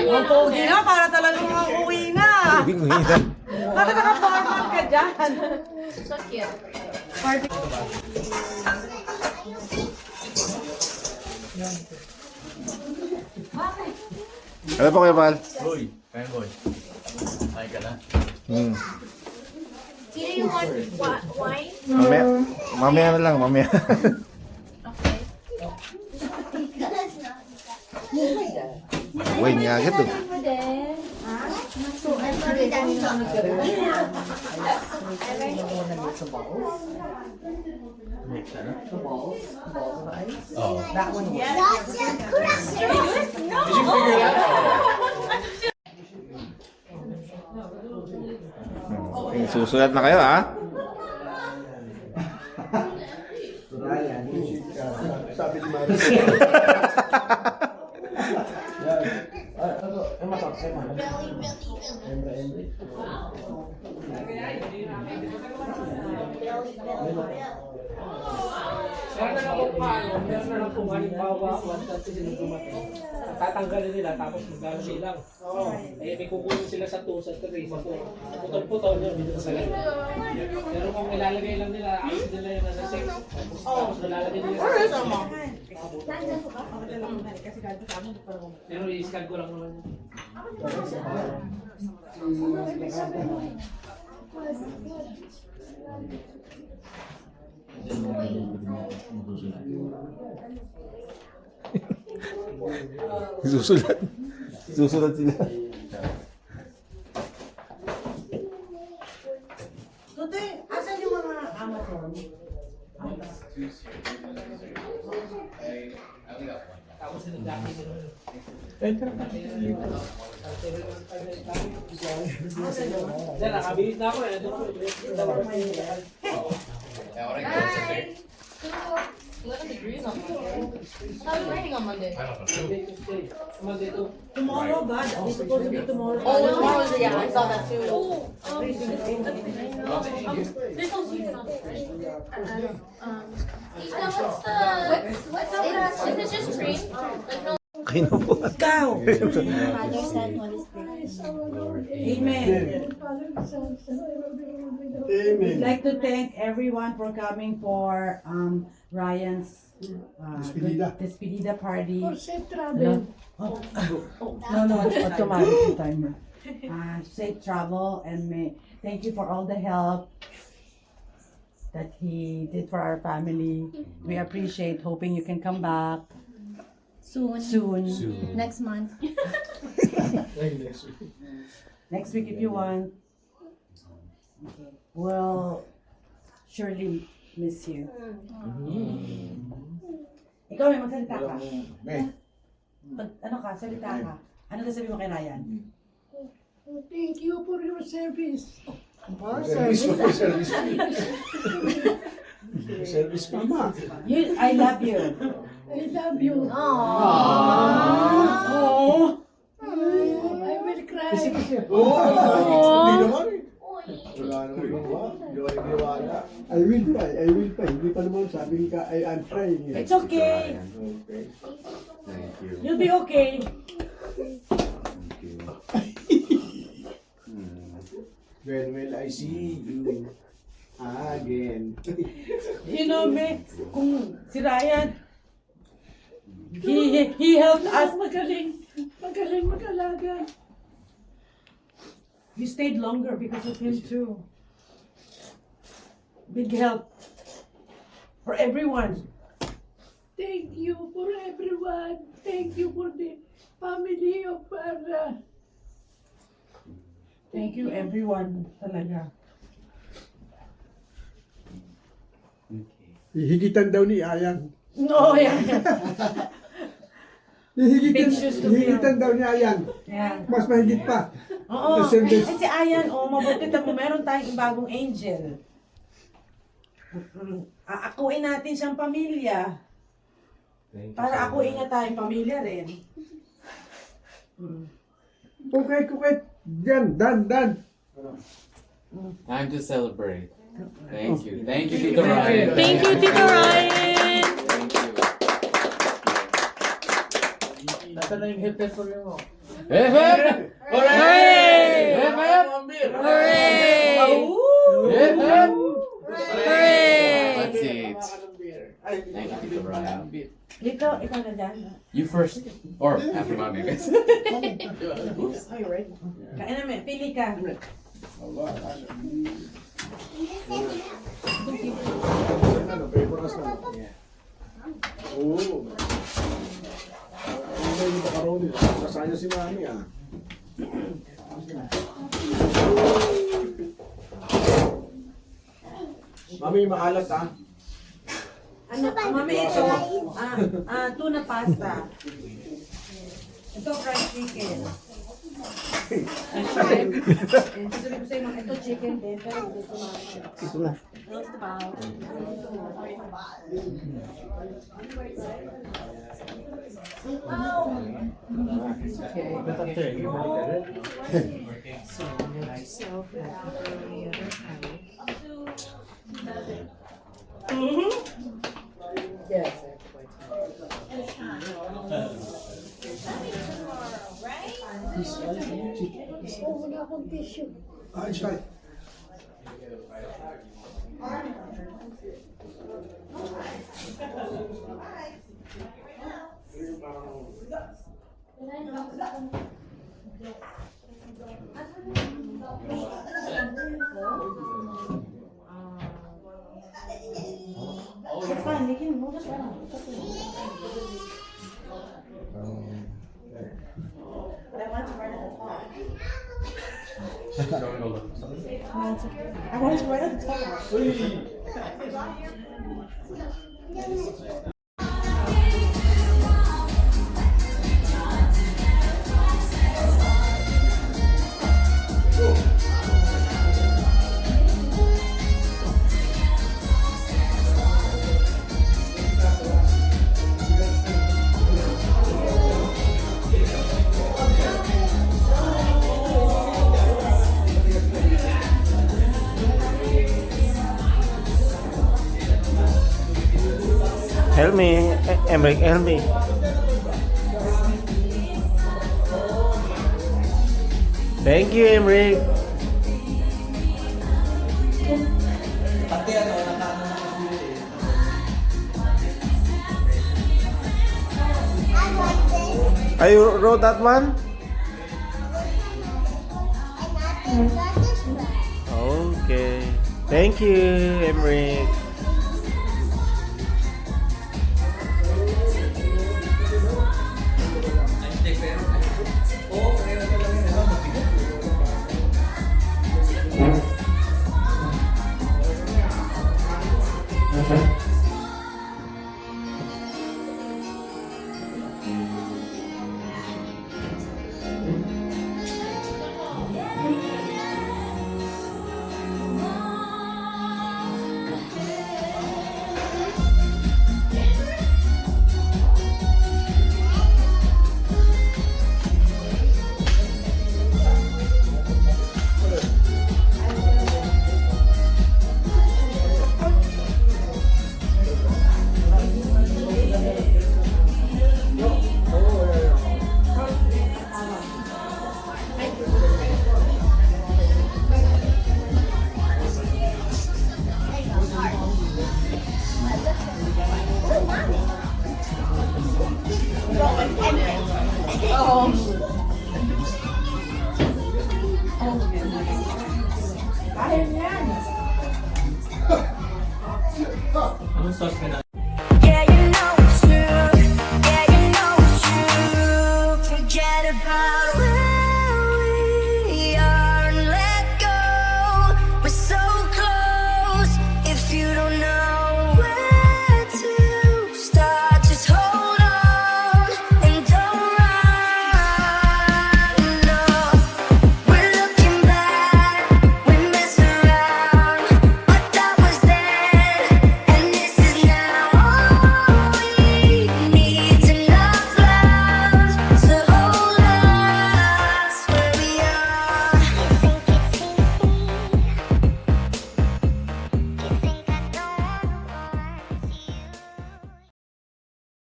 Ang pogi na, para talagang uwi na. Bakit naka-formal ka dyan? So cute. Party. Ano po kayo, Pal? Uy, kaya boy. Ay ka na. Do you want wine? Mamaya na lang, mamaya. Okay. Uy, niya agad oh. Mix na. That one. Okay, susulat na kayo, ha? Sabi ni Maris. Meron na kung paano, meron na kung halimbawa, tatanggalin nila tapos magkano silang. Eh, may kukunin sila sa 2, sa 3, sa 4. Putol-putol yun, dito sa ganun. Pero kung ilalagay lang nila, ayos nila yung nasa 6. Tapos nalalagay nila sa 6. Pero i-scan ko lang naman yun. Susulat. Susulat sila. Tutoy, asan yung mga Amazon? Tapos sinadaki nila. Diyan, nakabihis na ako eh. Nandun ako. Guys, 11 degrees on Monday. How's it raining on Monday? Monday to. Tomorrow, God. It's supposed to be tomorrow. Oh, tomorrow's the, yeah, I saw that too. There's no season on this, right? What's the, is it just cream? Like no. Kayo na po. Ikaw. Father, Son, Holy Spirit. Amen. Amen. We'd like to thank everyone for coming for Ryan's despedida party. Safe travel. No, automatic timer. Safe travel and thank you for all the help that he did for our family. We appreciate. Hoping you can come back soon. Next month. Next week if you want. We'll surely miss you. Ikaw may magsalita ka. Ano ka? Salita ka. Ano sasabihin mo kay Ryan? Thank you for your service. Service. Service mama. I love you. I love you. Oh. I will cry. Hindi naman eh. Wala naman ginawa. Ginawa. I will try. Hindi pa naman sabi ka, I'm trying. It's okay. Okay. Thank you. You'll be okay. Thank you. When will I see you again? You know, kung si Ryan, he helped us. Magaling mag-alaga. You stayed longer because of him too. Big help for everyone. Thank you for everyone. Thank you for the family of Farah. Thank you everyone talaga. Hihigitan daw ni Ayang. No, yeah. Big shoes to fill. Hihigitan daw ni Ayang. Yeah. Mas mahigit pa. Oo. The service. Kasi Ayan, mabuti mo, meron tayong bagong angel. Akuin natin siyang pamilya. Para akuin niya tayong pamilya rin. Okay. Dan. Time to celebrate. Thank you. Thank you, Tito Ryan. Thank you, Tito Ryan. Thank you. Nasaan na yung hip hip hooray mo? Hip hip! Hooray! Hip hip! Hooray! Hip hip! Hooray! That's it. Thank you, Tito Brian. Dito, ikaw na dyan. You first. Or after mommy, guys. Kain namin, pili ka. Ano, paperas na. Oo. Hindi yung macaroni. Sasaya si mami ah. Mami, maalat ah. Ano, mami, ito, tuna pasta. Ito, fried chicken. And sasabihin ko sa'yo, ito chicken din, pero hindi ko Ito na. Ah, it's right. It's fine, you can move this around. It's okay. But I want to right at the top. I want to right at the top. Help me, Emric, help me. Thank you, Emric. Are you wrote that one? Okay. Thank you, Emric. Anong sauce ka na?